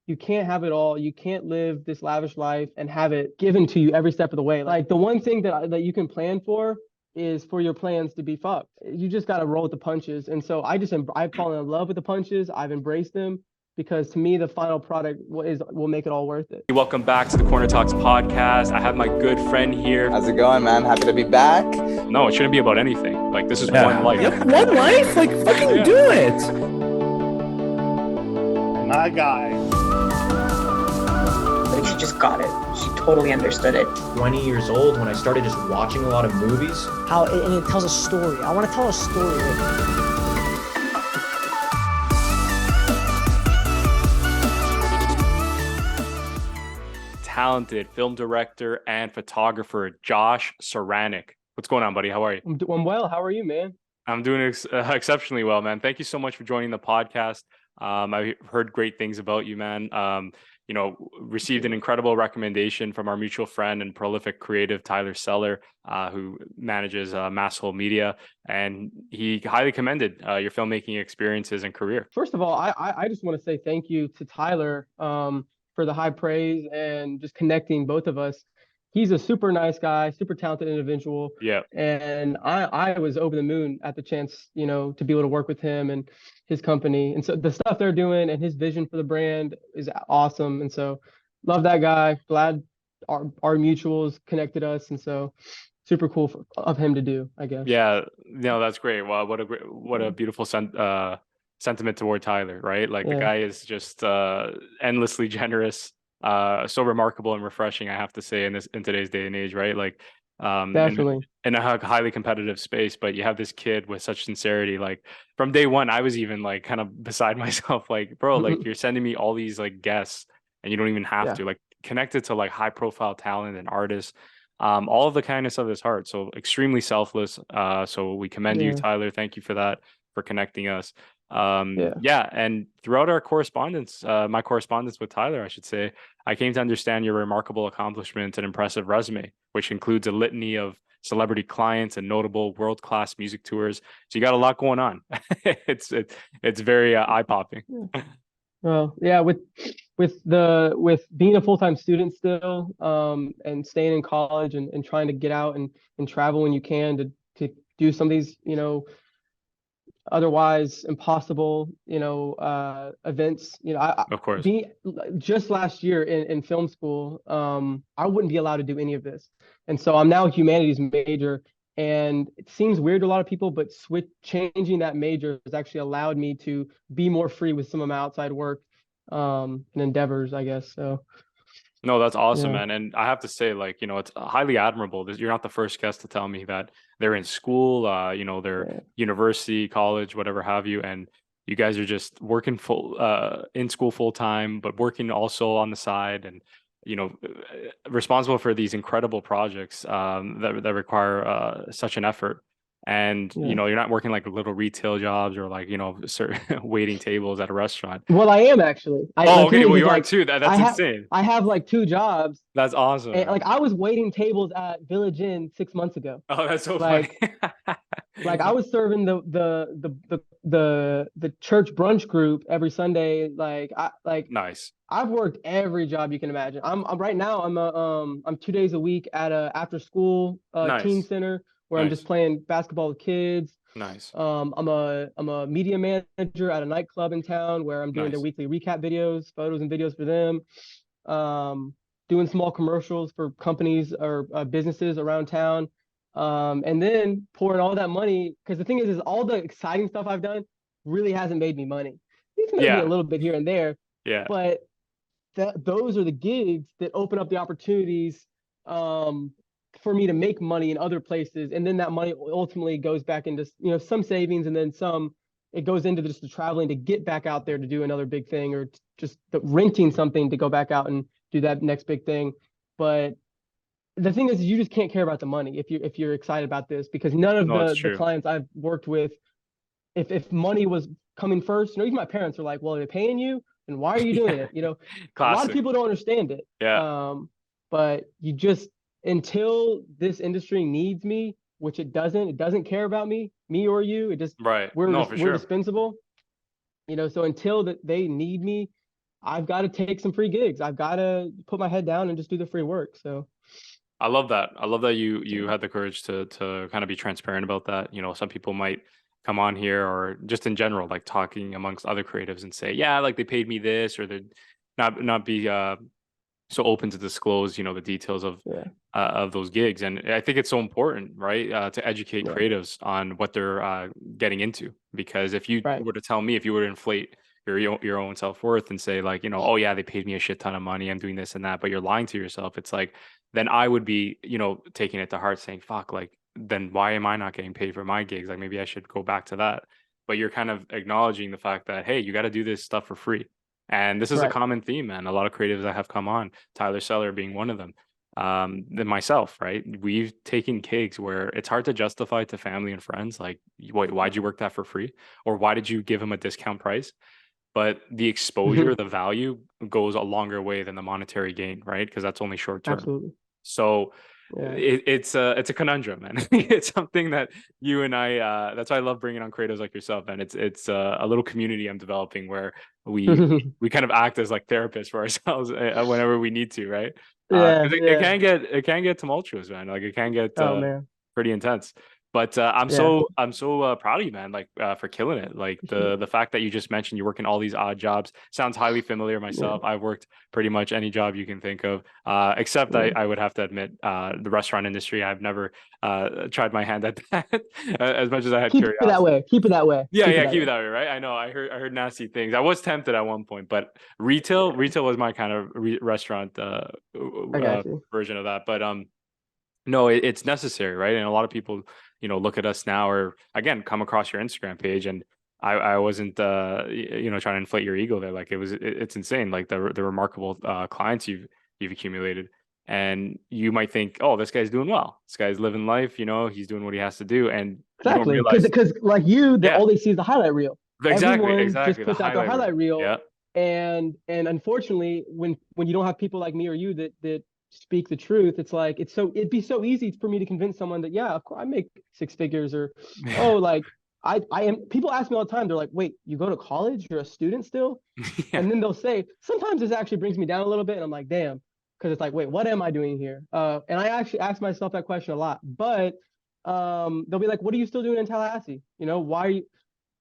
you can't have it all. You can't live this lavish life and have it given to you every step of the way. Like the one thing that you can plan for is for your plans to be fucked. You just got to roll with the punches. And so I've fallen in love with the punches. I've embraced them because to me the final product will make it all worth it. Welcome back to the Corner Talks podcast. I have my good friend here. How's it going, man? Happy to be back. No, it shouldn't be about anything. Like, this is one life. Yep, one life? Like, fucking do it. My guy. Like, she just got it. She totally understood it. 20 years old when I started just watching a lot of movies. And it tells a story. I want to tell a story. Talented film director and photographer Josh Ceranic. What's going on, buddy? How are you? I'm doing well. How are you, man? I'm doing exceptionally well, man. Thank you so much for joining the podcast. I heard great things about you, man. Received an incredible recommendation from our mutual friend and prolific creative Tyler Seller, who manages Masshole Media, and he highly commended your filmmaking experiences and career. First of all, I just want to say thank you to Tyler for the high praise and just connecting both of us. He's a super nice guy, super talented individual. Yeah. And I was over the moon at the chance, to be able to work with him and his company. And so the stuff they're doing and his vision for the brand is awesome. And so love that guy. Glad our mutuals connected us. And so super cool of him to do, I guess. Yeah, no, that's great. Wow, what a beautiful sentiment toward Tyler, right? Like, the guy is just endlessly generous. So remarkable and refreshing, I have to say, in today's day and age, right? Like, definitely in a highly competitive space, but you have this kid with such sincerity. Like, from day one, I was even like kind of beside myself, like, bro, like, you're sending me all these like guests and you don't even have to, like, connected to like high profile talent and artists, all of the kindness of his heart. So extremely selfless. So we commend you, Tyler. Thank you for that, for connecting us. And throughout our correspondence, my correspondence with Tyler, I should say, I came to understand your remarkable accomplishments and impressive resume, which includes a litany of celebrity clients and notable world-class music tours. So you got a lot going on. It's very eye-popping. Well, yeah, with being a full-time student still, and staying in college and trying to get out and travel when you can to do some of these, otherwise impossible, events. Of course. Just last year in film school, I wouldn't be allowed to do any of this. And so I'm now a humanities major, and it seems weird to a lot of people, but changing that major has actually allowed me to be more free with some of my outside work and endeavors, I guess. So no, that's awesome, man. And I have to say, like, it's highly admirable. You're not the first guest to tell me that they're in school, they're university, college, whatever have you. And you guys are just working in school full time, but working also on the side, and, responsible for these incredible projects that require such an effort. And, you're not working like little retail jobs or like, waiting tables at a restaurant. Well, I am actually. Okay. Well, you are too. That's insane. I have like 2 jobs. That's awesome. And, like, I was waiting tables at Village Inn 6 months ago. Oh, that's so funny. Like, I was serving the church brunch group every Sunday. Nice. I've worked every job you can imagine. I'm right now. I'm 2 days a week at a after school teen center, where I'm just playing basketball with kids. Nice. I'm a media manager at a nightclub in town, where I'm doing their weekly recap videos, photos and videos for them. Doing small commercials for companies or businesses around town. And then pouring all that money, because the thing is all the exciting stuff I've done really hasn't made me money. It's made me a little bit here and there. Yeah. But those are the gigs that open up the opportunities for me to make money in other places, and then that money ultimately goes back into some savings, and then some it goes into just the traveling to get back out there to do another big thing, or just renting something to go back out and do that next big thing. But the thing is, you just can't care about the money if you're excited about this, because none of the clients I've worked with, if money was coming first, even my parents are like, well, they're paying you, and why are you doing it? A lot of people don't understand it. Yeah. But you just, until this industry needs me, which it doesn't care about me or you. It just, we're dispensable, so until that they need me, I've got to take some free gigs. I've got to put my head down and just do the free work. So I love that. I love that you had the courage to kind of be transparent about that. Some people might come on here or just in general, like talking amongst other creatives and say, yeah, like they paid me this, or they not be so open to disclose, the details of those gigs. And I think it's so important, right, to educate creatives on what they're getting into. Because if you were to tell me, if you were to inflate your own self-worth and say like, oh yeah, they paid me a shit ton of money, I'm doing this and that, but you're lying to yourself, it's like, then I would be, taking it to heart saying, fuck, like, then why am I not getting paid for my gigs? Like maybe I should go back to that. But you're kind of acknowledging the fact that, hey, you got to do this stuff for free. And this is a common theme, man. A lot of creatives that have come on, Tyler Seller being one of them, than myself, right? We've taken gigs where it's hard to justify to family and friends, like, wait, why'd you work that for free? Or why did you give them a discount price? But the exposure, the value goes a longer way than the monetary gain, right? Because that's only short term. absolutely. So it's a conundrum, man. It's something that you and I, that's why I love bringing on creators like yourself, and it's a little community I'm developing where we kind of act as like therapists for ourselves whenever we need to, right? It can get tumultuous, man. Like it can get pretty intense. But I'm so proud of you, man. Like for killing it. Like the fact that you just mentioned you work in all these odd jobs sounds highly familiar myself. I've worked pretty much any job you can think of, except I would have to admit the restaurant industry. I've never tried my hand at that as much as I had curiosity. Keep it that way. Keep it that way. Keep it that way, right? I know. I heard nasty things. I was tempted at one point, but retail was my kind of restaurant version of that. But no, it's necessary, right? And a lot of people, look at us now, or again, come across your Instagram page, and I wasn't, trying to inflate your ego there. Like it's insane, like the remarkable clients you've accumulated, and you might think, oh, this guy's doing well. This guy's living life. He's doing what he has to do, and exactly because like all they see is the highlight reel. Exactly. Just puts out their highlight reel. Yeah. And unfortunately, when you don't have people like me or you that speak the truth, it's like it'd be so easy for me to convince someone that of course I make six figures, or like I am. People ask me all the time, they're like, wait, you go to college, you're a student still? And then they'll say, sometimes this actually brings me down a little bit, and I'm like, damn, because it's like, wait, what am I doing here? And I actually ask myself that question a lot. But they'll be like, what are you still doing in Tallahassee? Why are you?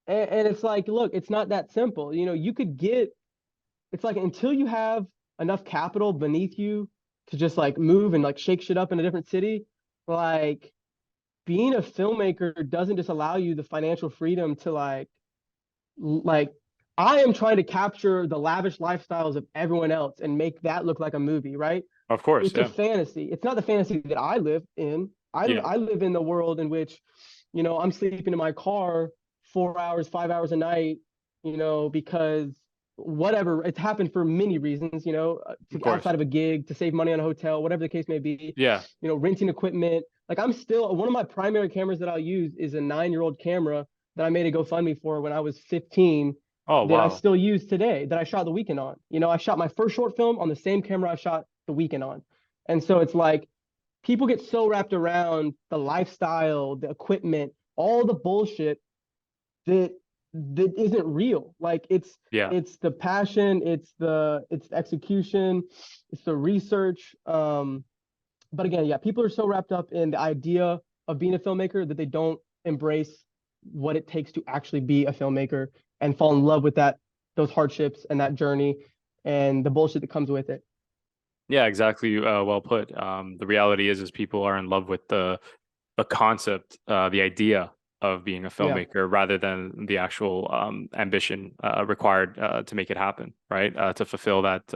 And it's like, look, it's not that simple. You could it's like, until you have enough capital beneath you to just like move and like shake shit up in a different city, like being a filmmaker doesn't just allow you the financial freedom to like I am trying to capture the lavish lifestyles of everyone else and make that look like a movie, right? Of course, it's a fantasy. It's not the fantasy that I live in. I live in the world in which, I'm sleeping in my car 4 hours, 5 hours a night, because whatever, it's happened for many reasons, outside of a gig, to save money on a hotel, whatever the case may be. Renting equipment. Like I'm still, one of my primary cameras that I'll use is a 9-year-old camera that I made a GoFundMe for when I was 15. That I still use today, that I shot the Weeknd on. I shot my first short film on the same camera I shot the Weeknd on. And so it's like, people get so wrapped around the lifestyle, the equipment, all the bullshit that isn't real. Like it's the passion, it's the execution, it's the research. But again, people are so wrapped up in the idea of being a filmmaker that they don't embrace what it takes to actually be a filmmaker and fall in love with those hardships and that journey and the bullshit that comes with it. Yeah, exactly. Well put. The reality is people are in love with the concept, the idea of being a filmmaker, rather than the actual ambition required to make it happen, right? To fulfill that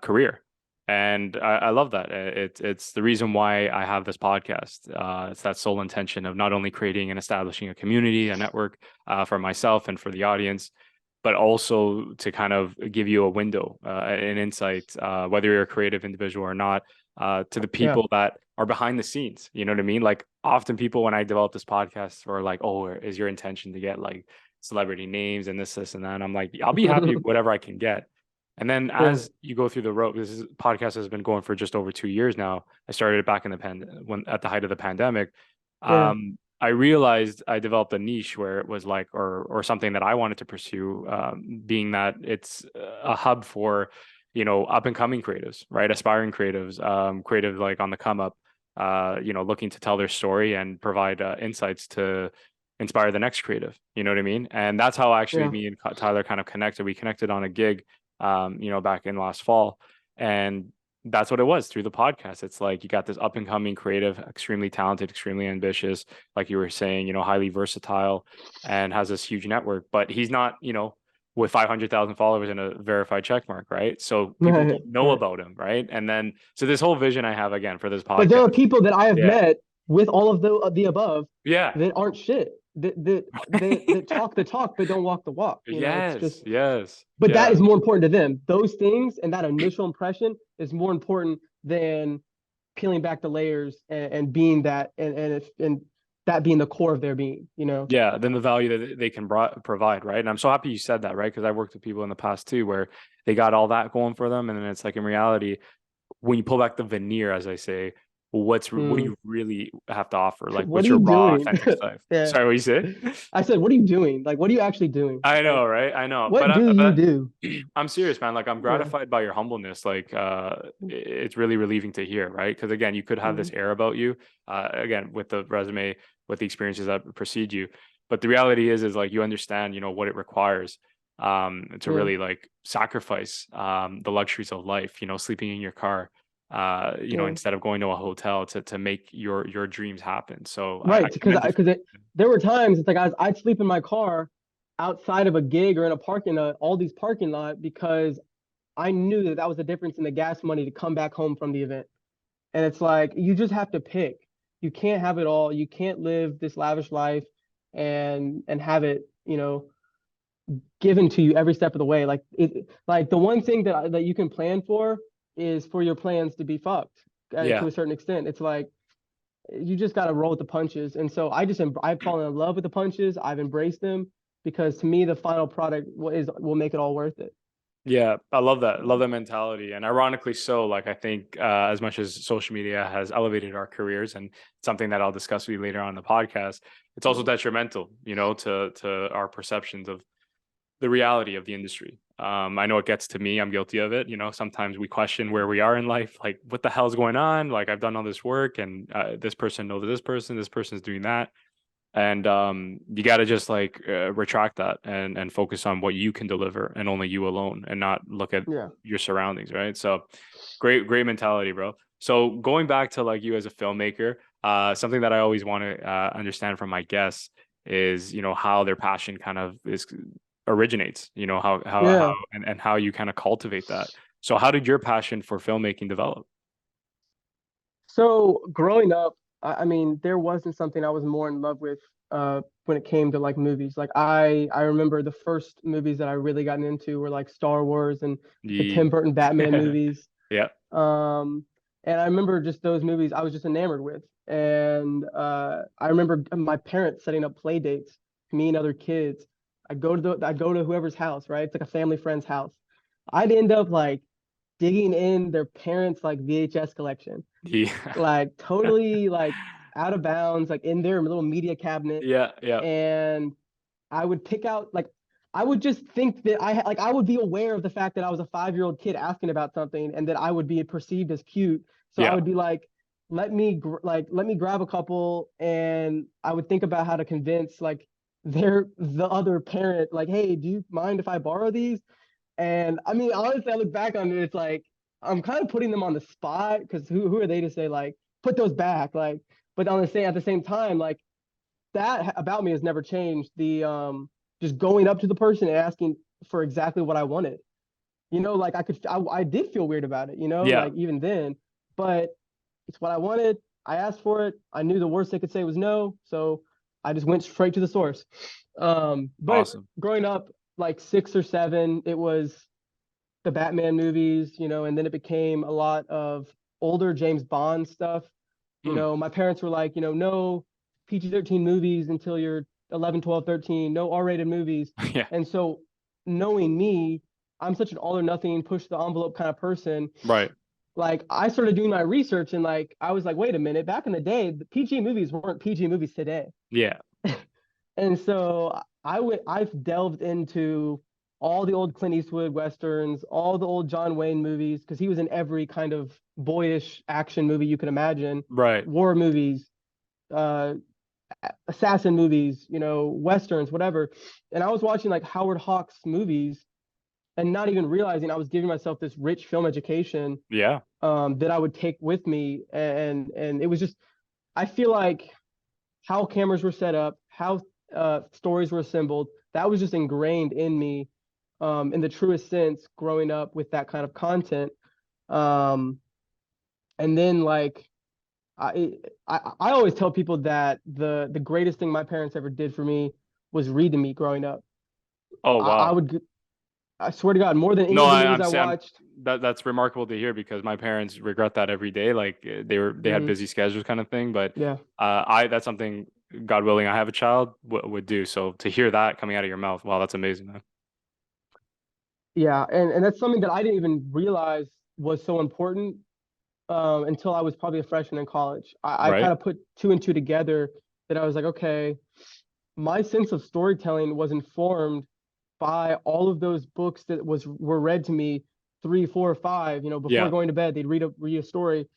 career. And I love that. It's the reason why I have this podcast. It's that sole intention of not only creating and establishing a community, a network for myself and for the audience, but also to kind of give you a window, an insight, whether you're a creative individual or not, to the people that are behind the scenes. You know what I mean? Like often people, when I develop this podcast, are like, oh, is your intention to get like celebrity names and this and that? And I'm like, I'll be happy whatever I can get. And then as you go through the road, podcast has been going for just over 2 years now. I started it back in at the height of the pandemic. I realized I developed a niche where it was like, or something that I wanted to pursue, being that it's a hub for, up and coming creatives, right? Aspiring creatives, creative like on the come up, looking to tell their story and provide insights to inspire the next creative. You know what I mean? And that's how actually Yeah. me and Tyler kind of connected. We connected on a gig, back in last fall, and that's what it was through the podcast. It's like you got this up and coming creative, extremely talented, extremely ambitious, like you were saying, highly versatile, and has this huge network. But he's not, with 500,000 followers and a verified check mark, right? So people Right, don't know right. about him, right? And then so this whole vision I have again for this But there are podcast. people that I have Yeah. met with all of the above Yeah. that aren't shit. That talk the talk but don't walk the walk. It's just. Yes. But that Yeah. is more important to them. Those things and that initial impression is more important than peeling back the layers and being that and that being the core of their being. Yeah, then the value that they can provide, right? And I'm so happy you said that, right? Because I've worked with people in the past too, where they got all that going for them, and then it's like in reality, when you pull back the veneer, as I say, what do you really have to offer? Like, What what's are your you raw, doing? authentic stuff? Yeah. Sorry, what you say? I said, what are you doing? Like, what are you actually doing? I know, Like, right? I know, what do you do? I'm serious, man. Like, I'm Yeah. gratified by your humbleness. Like, it's really relieving to hear, right? Because again, you could have this air about you, again, with the resume, with the experiences that precede you. But the reality is like you understand, what it requires, to really like sacrifice, the luxuries of life. Sleeping in your car, instead of going to a hotel to make your dreams happen. So I Right, because commend you for that. there were times it's like I'd sleep in my car outside of a gig or in a parking lot, all these parking lot, because I knew that was the difference in the gas money to come back home from the event. And it's like you just have to pick. You can't have it all. You can't live this lavish life and have it, given to you every step of the way. Like the one thing that you can plan for is for your plans to be fucked Yeah. to a certain extent. It's like you just got to roll with the punches. And so I've fallen in love with the punches. I've embraced them because to me the final product will make it all worth it. Yeah, I love that. I love that mentality. And ironically so, like I think as much as social media has elevated our careers, and something that I'll discuss with you later on in the podcast, it's also detrimental, to our perceptions of the reality of the industry. I know it gets to me. I'm guilty of it. Sometimes we question where we are in life. Like, what the hell's going on? Like, I've done all this work, and this person knows this person's doing that. And you got to just like retract that and focus on what you can deliver, and only you alone, and not look at your surroundings, right? So great mentality, bro. So going back to like you as a filmmaker, something that I always want to understand from my guests is how their passion kind of originates, how and how you kind of cultivate that. So how did your passion for filmmaking develop? So growing up, I mean, there wasn't something I was more in love with when it came to like movies. Like I remember the first movies that I really gotten into were like Star Wars and the Tim Burton Batman movies. Yeah. And I remember just those movies I was just enamored with. And I remember my parents setting up play dates, me and other kids. I'd go to whoever's house, right? It's like a family friend's house. I'd end up like digging in their parents' like VHS collection. Yeah. Like totally like out of bounds, like in their little media cabinet. Yeah. And I would pick out like I would just think that I would be aware of the fact that I was a 5-year-old kid asking about something and that I would be perceived as cute. So I would be like, let me grab a couple, and I would think about how to convince like the other parent, like, hey, do you mind if I borrow these? And I mean, honestly, I look back on it, it's like I'm kind of putting them on the spot because who are they to say like put those back? Like, but at the same time, like that about me has never changed. The just going up to the person and asking for exactly what I wanted. Like I did feel weird about it, like even then, but it's what I wanted. I asked for it. I knew the worst they could say was no, so I just went straight to the source. But Awesome. Growing up, like 6 or 7, it was the Batman movies, and then it became a lot of older James Bond stuff. My parents were like, no PG-13 movies until you're 11, 12, 13, no R-rated movies. Yeah. And so knowing me, I'm such an all or nothing, push the envelope kind of person. Right. like I started doing my research and like I was like, wait a minute, back in the day, the PG movies weren't PG movies today. Yeah. And so I've delved into all the old Clint Eastwood westerns, all the old John Wayne movies, because he was in every kind of boyish action movie you can imagine, Right. war movies, uh, assassin movies, you know, westerns, whatever. And I was watching like Howard Hawks movies and not even realizing I was giving myself this rich film education Yeah. that I would take with me. And it was just, I feel like how cameras were set up, how stories were assembled, that was just ingrained in me in the truest sense growing up with that kind of content. Um, and then like I always tell people that the greatest thing my parents ever did for me was read to me growing up. Oh I wow. would, I swear to God, more than any No, of the I, movies I'm I saying watched. that's remarkable to hear because my parents regret that every day. Like they had Mhm. busy schedules kind of thing. But Yeah. I that's something, God willing, I have a child would do. So to hear that coming out of your mouth, wow, that's amazing, man. Yeah, and that's something that I didn't even realize was so important until I was probably a freshman in college. I Right? kind of put two and two together that I was like, okay, my sense of storytelling was informed by all of those books that were read to me three, four, or five, you know, before Yeah. going to bed, they'd read a story,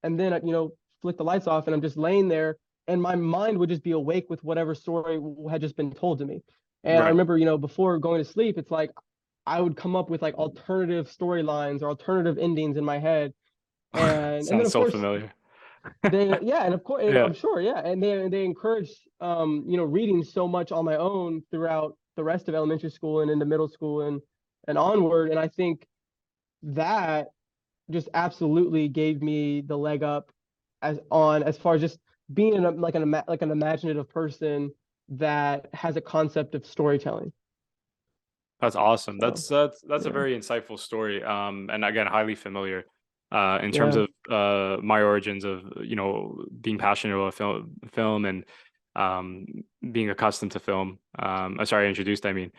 and then you know, flick the lights off, and I'm just laying there, and my mind would just be awake with whatever story had just been told to me. And I Right. remember, you know, before going to sleep, it's like I would come up with like alternative storylines or alternative endings in my head, and then Sounds of so course familiar. they yeah, and of course Yeah. I'm sure yeah, and they encouraged you know, reading so much on my own throughout the rest of elementary school and into middle school and onward, and I think that just absolutely gave me the leg up as far as just being like an imaginative person that has a concept of storytelling. That's awesome. So That's a yeah, very insightful story. And again, highly familiar. In terms yeah. of my origins of being passionate about film and being accustomed to film. Sorry, introduced. I mean,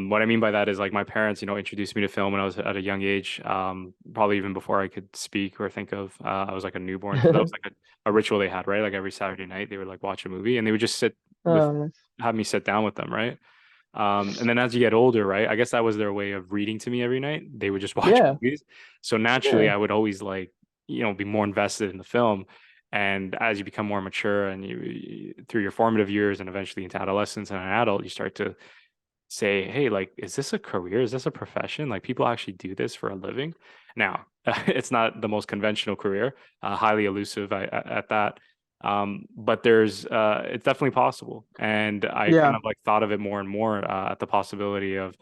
what I mean by that is like my parents, introduced me to film when I was at a young age. Probably even before I could speak or think of. I was like a newborn, so that was like a ritual they had, right? Like every Saturday night, they would like watch a movie, and they would just Oh, nice. have me sit down with them, right? And then as you get older, right? I guess that was their way of reading to me every night. They would just watch Yeah, movies. So naturally, yeah. I would always like, be more invested in the film. And as you become more mature and through your formative years and eventually into adolescence and an adult, you start to say, hey, like, is this a career? Is this a profession? Like, people actually do this for a living. Now, it's not the most conventional career, highly elusive at that. But it's definitely possible. And I kind Yeah. of like thought of it more and more at the possibility of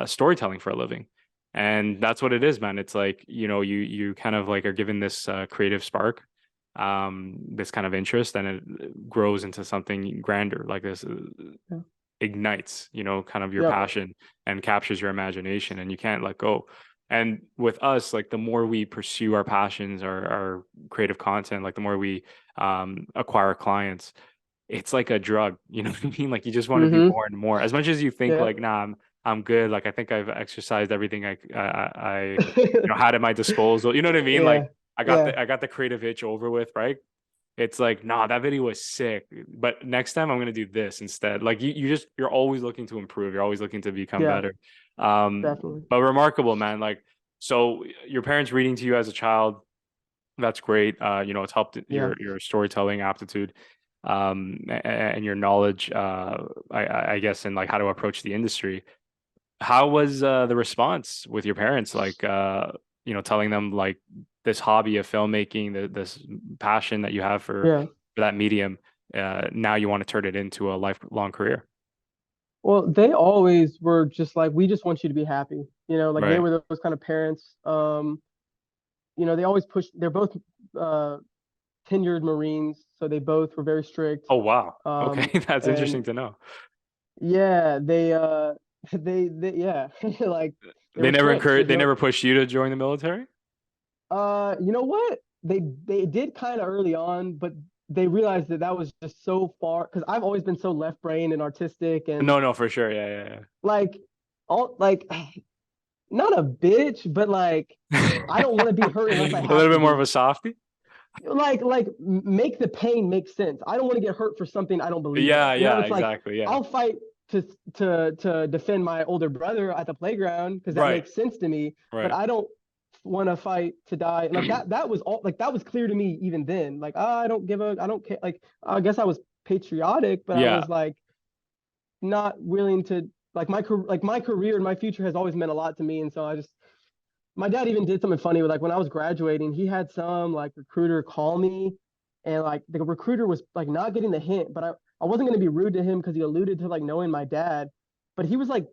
storytelling for a living. And that's what it is, man. It's like, you kind of like are given this creative spark, this kind of interest, and it grows into something grander, like this Yeah. ignites, kind of your Yep. passion and captures your imagination, and you can't let go. And with us, like the more we pursue our passions, our creative content, like the more we acquire clients, it's like a drug, you know what I mean? Like you just want to do Mm-hmm. more and more. As much as you think Yeah. like, nah, I'm good. Like I think I've exercised everything I had at my disposal. You know what I mean? Like Yeah. Yeah. I got the creative itch over with, right? It's like, nah, that video was sick, but next time I'm gonna do this instead. Like you're always looking to improve. You're always looking to become Yeah. better. Definitely. But remarkable, man. Like, so your parents reading to you as a child, that's great. It's helped Yeah. your storytelling aptitude, and your knowledge. I guess in like how to approach the industry. How was the response with your parents? Like, telling them like this hobby of filmmaking, this passion that you have Yeah. for that medium. Now you want to turn it into a lifelong career, Well, they always were just like, we just want you to be happy. You know, like they right? were those kind of parents. You know, they always push, they're both uh tenured Marines, so they both were very strict. Oh wow. Um, Okay, that's and interesting to know. yeah, they yeah, like they They were never strict. encouraged. There's They no never pushed you to join the military. you know what? They did kind of early on, but they realized that that was just so far because I've always been so left brain and artistic and No, no, for sure. Yeah, yeah, yeah. like all like not a bitch, but like I don't want to be hurt unless I A have little to bit more be. of a softie. Like make the pain make sense. I don't want to get hurt for something I don't believe in. Yeah, You know, yeah, it's like exactly. Yeah. I'll fight to defend my older brother at the playground because that Right. makes sense to me, but Right. I don't want to fight to die. Like that was all like that was clear to me even then. Like I don't care. Like I guess I was patriotic, but I Yeah. was like not willing to like my career and my future has always meant a lot to me, and so I just my dad even did something funny with like when I was graduating, he had some like recruiter call me and like the recruiter was like not getting the hint, but I wasn't gonna be rude to him because he alluded to like knowing my dad, but he was like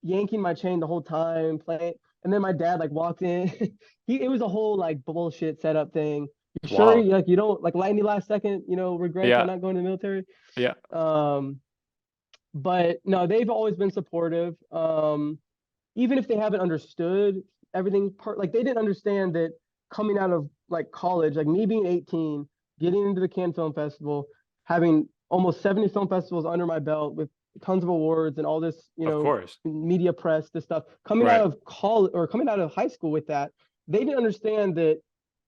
yanking my chain the whole time, playing, and then my dad like walked in. It was a whole like bullshit setup thing. You sure Wow. like you don't like any last second, regrets on Yeah. not going to the military? Yeah. Um, but no, they've always been supportive. Even if they haven't understood everything like they didn't understand that coming out of like college, like me being 18, getting into the Cannes Film Festival, having almost 70 film festivals under my belt with tons of awards and all this, Of course. media press, this stuff, coming out Right. of college or coming out of high school with that, they didn't understand that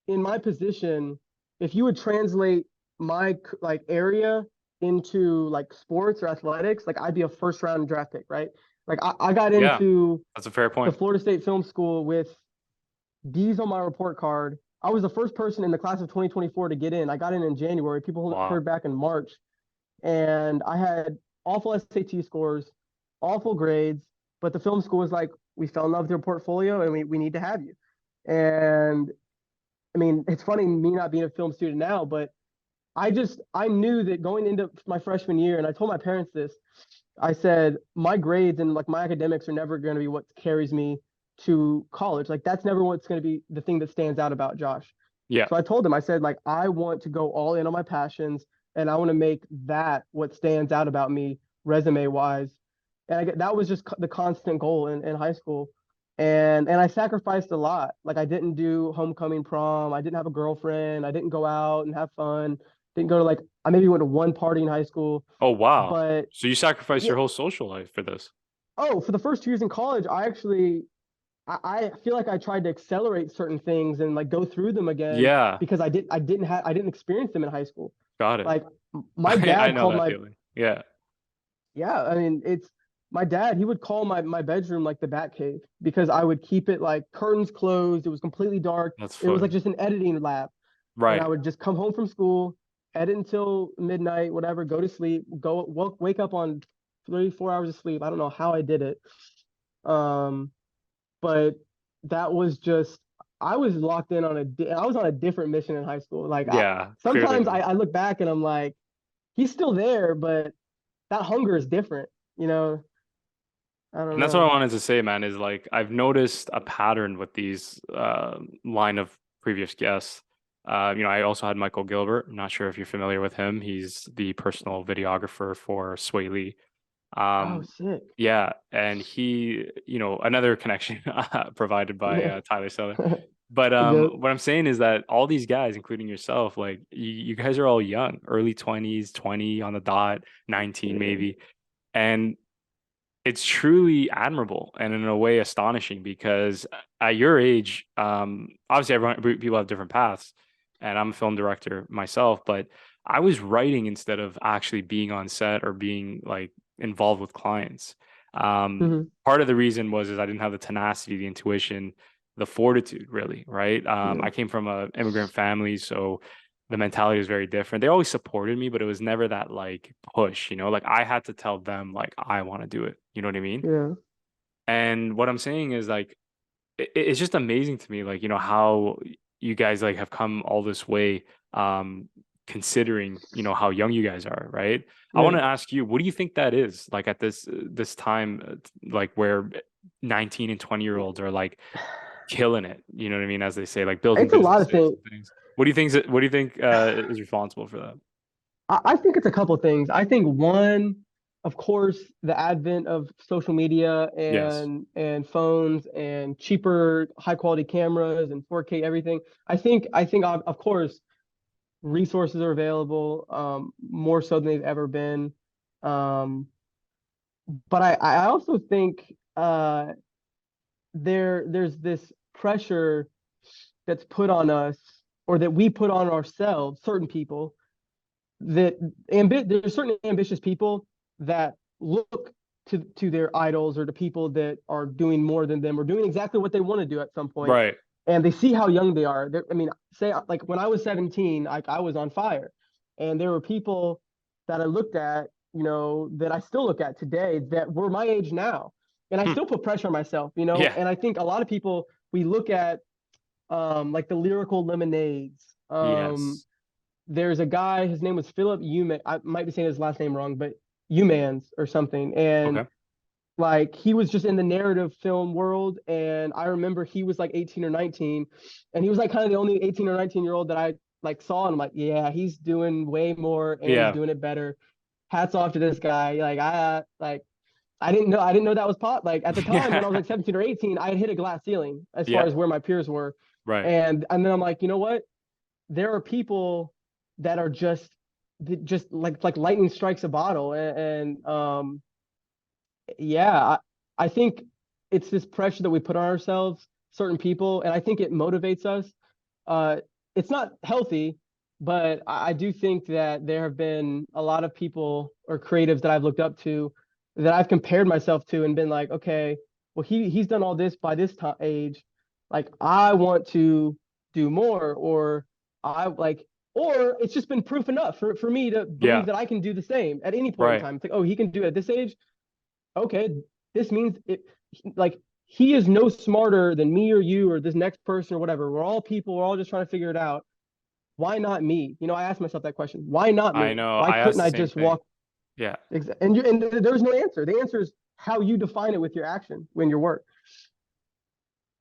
in my position, if you would translate my like area into like sports or athletics, like I'd be a first round draft pick, right? Like I got Yeah. into That's a fair the point. Florida State Film School with D's on my report card. I was the first person in the class of 2024 to get in. I got in January. People Wow. heard back in March, and I had awful SAT scores, awful grades. But the film school was like, we fell in love with your portfolio, and we need to have you. And I mean, it's funny me not being a film student now, but I knew that going into my freshman year, and I told my parents this. I said my grades and like my academics are never going to be what carries me to college. Like that's never what's going to be the thing that stands out about Josh. Yeah. So I told him, I said like I want to go all in on my passions and I want to make that what stands out about me resume wise. And that was just the constant goal in high school. And I sacrificed a lot. Like I didn't do homecoming prom. I didn't have a girlfriend. I didn't go out and have fun. Didn't go to like I maybe went to one party in high school, Oh, wow. but So you sacrificed yeah. your whole social life for this. Oh, for the first 2 years in college, I feel like I tried to accelerate certain things and like go through them again Yeah. because I didn't experience them in high school. Got it. Like my I dad know called that my feeling. Yeah. yeah, I mean it's my dad, he would call my bedroom like the Bat Cave because I would keep it like curtains closed. It was completely dark. That's It was like funny. just an editing lab. And I Right. would just come home from school, edit until midnight, whatever, go to sleep, wake up on 3, 4 hours of sleep. I don't know how I did it. Um, but that was just I was locked in on I was on a different mission in high school. Like Yeah. Clearly, sometimes man. I look back and I'm like, he's still there, but that hunger is different, you know. I don't And that's what I know. wanted to say, man, is like I've noticed a pattern with these line of previous guests. I also had Michael Gilbert. I'm not sure if you're familiar with him. He's the personal videographer for Sway Lee. Oh, Um, sick. yeah, and he, another connection provided by Yeah. Tyler Seller. But Yep. what I'm saying is that all these guys, including yourself, like you guys are all young, early 20s, 20 on the dot, 19 Yeah. maybe. And it's truly admirable and in a way astonishing because at your age, obviously people have different paths, and I'm a film director myself, but I was writing instead of actually being on set or being like involved with clients. Mhm. Part of the reason is I didn't have the tenacity, the intuition, the fortitude, really, right? Yeah. I came from an immigrant family, so the mentality was very different. They always supported me, but it was never that like push, like I had to tell them like I want to do it. You know what I mean? Yeah. And what I'm saying is like it's just amazing to me, like, how you guys like have come all this way, considering, how young you guys are, right? I want Yeah. to ask you, what do you think that is like at this time, like where 19 and 20-year-olds are like killing it, you know what I mean? As they say, like building It's a lot businesses of things. and things. What do you think is responsible for that? I think it's a couple things. I think one, of course, the advent of social media Yes. and phones and cheaper, high quality cameras and 4K everything. I think of course resources are available, more so than they've ever been. Um, but I also think there's this pressure that's put on us, or that we put on ourselves, certain people, that there's certain ambitious people that look to their idols, or to people that are doing more than them, or doing exactly what they want to do at some point, Right. and they see how young they are. I mean, say like when I was 17, like I was on fire, and there were people that I looked at, that I still look at today, that were my age now, and I Hmm. still put pressure on myself, Yeah. And I think a lot of people, we look at like the lyrical lemonades. Yes. There's a guy, his name was Philip Uman. I might be saying his last name wrong, but Umans or something. And Okay. like he was just in the narrative film world, and I remember he was like 18 or 19, and he was like kind of the only 18 or 19-year-old that I like saw, and I'm like, yeah, he's doing way more, and he's Yeah. doing it better. Hats off to this guy. I didn't know that was pot. Like at the time when I was like 17 or 18, I had hit a glass ceiling as far Yeah. as where my peers were. Right. And then I'm like, you know what? There are people that are just like lightning strikes a bottle, and yeah, I think it's this pressure that we put on ourselves, certain people, and I think it motivates us. It's not healthy, but I do think that there have been a lot of people or creatives that I've looked up to, that I've compared myself to, and been like, okay, well he's done all this by this age, like I want to do more, or I like, or it's just been proof enough for me to Yeah. believe that I can do the same at any point in Right. time. It's like, oh, he can do it at this age. Okay, this means it, like he is no smarter than me or you or this next person or whatever. We're all people. We're all just trying to figure it out. Why not me? I asked myself that question. Why not I me? know. Why I asked couldn't the I same just thing. walk? Yeah. And there's no answer. The answer is how you define it with your action when your work.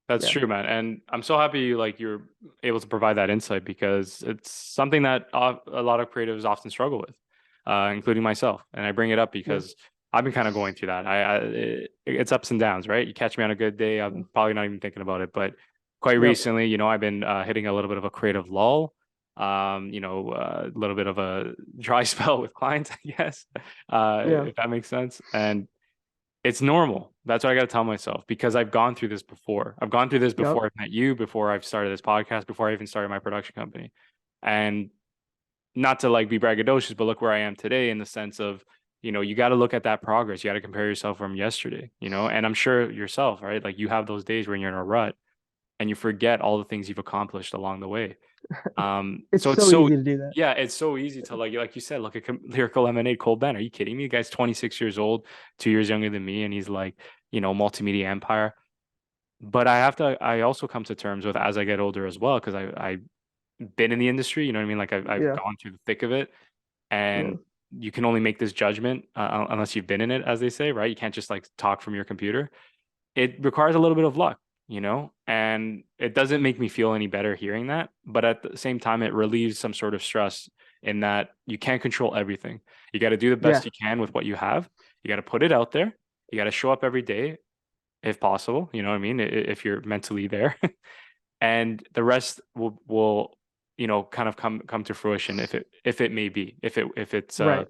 That's Yeah. true, man. And I'm so happy you're able to provide that insight, because it's something that a lot of creatives often struggle with, including myself. And I bring it up because I've been kind of going through that. It's ups and downs, right? You catch me on a good day, I'm probably not even thinking about it. But quite recently, I've been hitting a little bit of a creative lull. A little bit of a dry spell with clients, I guess, if that makes sense. And it's normal. That's what I got to tell myself, because I've gone through this before. I've gone through this before I've met you, before I've started this podcast, before I even started my production company. And not to like be braggadocious, but look where I am today, in the sense of, you got to look at that progress. You got to compare yourself from yesterday, and I'm sure yourself, right? Like you have those days when you're in a rut and you forget all the things you've accomplished along the way. It's So so easy to do that. yeah, it's so easy to like you said, look at Lyrical Lemonade, Cole Ben. Are you kidding me? The guy's 26 years old, 2 years younger than me, and he's like, multimedia empire. But I also come to terms with, as I get older as well, because I've been in the industry, you know what I mean? Like I've Yeah. gone through the thick of it, Yeah. and you can only make this judgment unless you've been in it, as they say, right? You can't just like talk from your computer. It requires a little bit of luck, and it doesn't make me feel any better hearing that. But at the same time, it relieves some sort of stress, in that you can't control everything. You got to do the best you can with what you have. You got to put it out there. You got to show up every day if possible. You know what I mean? If you're mentally there, and the rest will kind of come to fruition, if it may be, Right.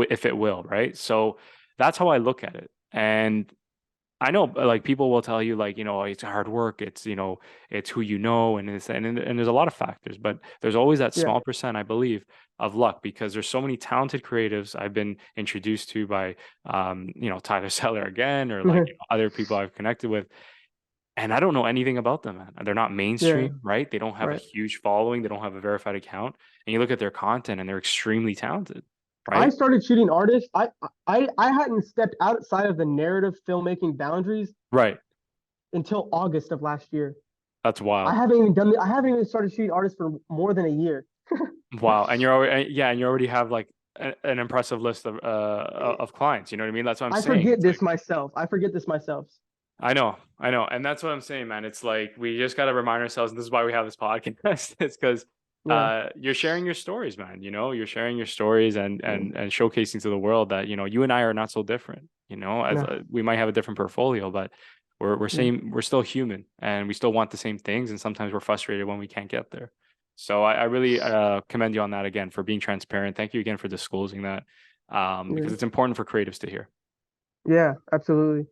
if it will, right? So that's how I look at it. And I know, like, people will tell you, like, it's hard work, it's it's who and and there's a lot of factors, but there's always that Yeah. small percent, I believe, of luck, because there's so many talented creatives I've been introduced to by Tyler Seller again, or like other people I've connected with, and I don't know anything about them, man. They're not mainstream, right? They don't have a Right. huge following, they don't have a verified account, and you look at their content and they're extremely talented, I right? started shooting artists. I hadn't stepped outside of the narrative filmmaking boundaries Right. until August of last year. That's I wild. haven't even done I haven't even started shooting artists for more than a year. Wow. And you're already, yeah, and you already have like an impressive list of clients. You know what I mean? That's what I'm I saying. forget It's like, this myself. I forget this myself. I know. And that's what I'm saying, man. It's like, we just got to remind ourselves, and this is why we have this podcast. It's because Yeah. you're sharing your stories, man. You're sharing your stories, and showcasing to the world that, you and I are not so different, as No. we might have a different portfolio, but we're saying we're still human, and we still want the same things. And sometimes we're frustrated when we can't get there. So I really commend you on that, again, for being transparent. Thank you again for disclosing that, because it's important for creatives to hear. Yeah, absolutely.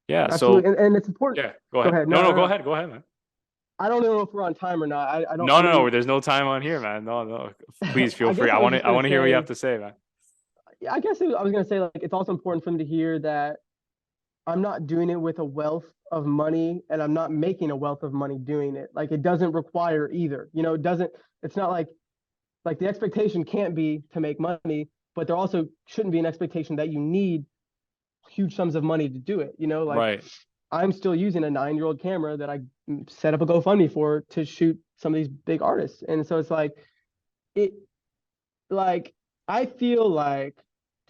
Yeah. Absolutely. So And it's important. yeah, go Go ahead. ahead. No, No, no, no, go no. ahead. Go ahead, man. I don't know if we're on time or not. I don't. No, I no, mean, no. There's no time on here, man. No, no. Please feel I free. guess I was just I gonna want to hear what you have say. to say, man. Yeah, I guess I was gonna say like it's also important for them to hear that I'm not doing it with a wealth of money, and I'm not making a wealth of money doing it. Like it doesn't require either. You know, it doesn't. It's not like the expectation can't be to make money, but there also shouldn't be an expectation that you need huge sums of money to do it. You know, like Right. I'm still using a 9-year-old camera that I set up a GoFundMe for to shoot some of these big artists. And so it's like it like I feel like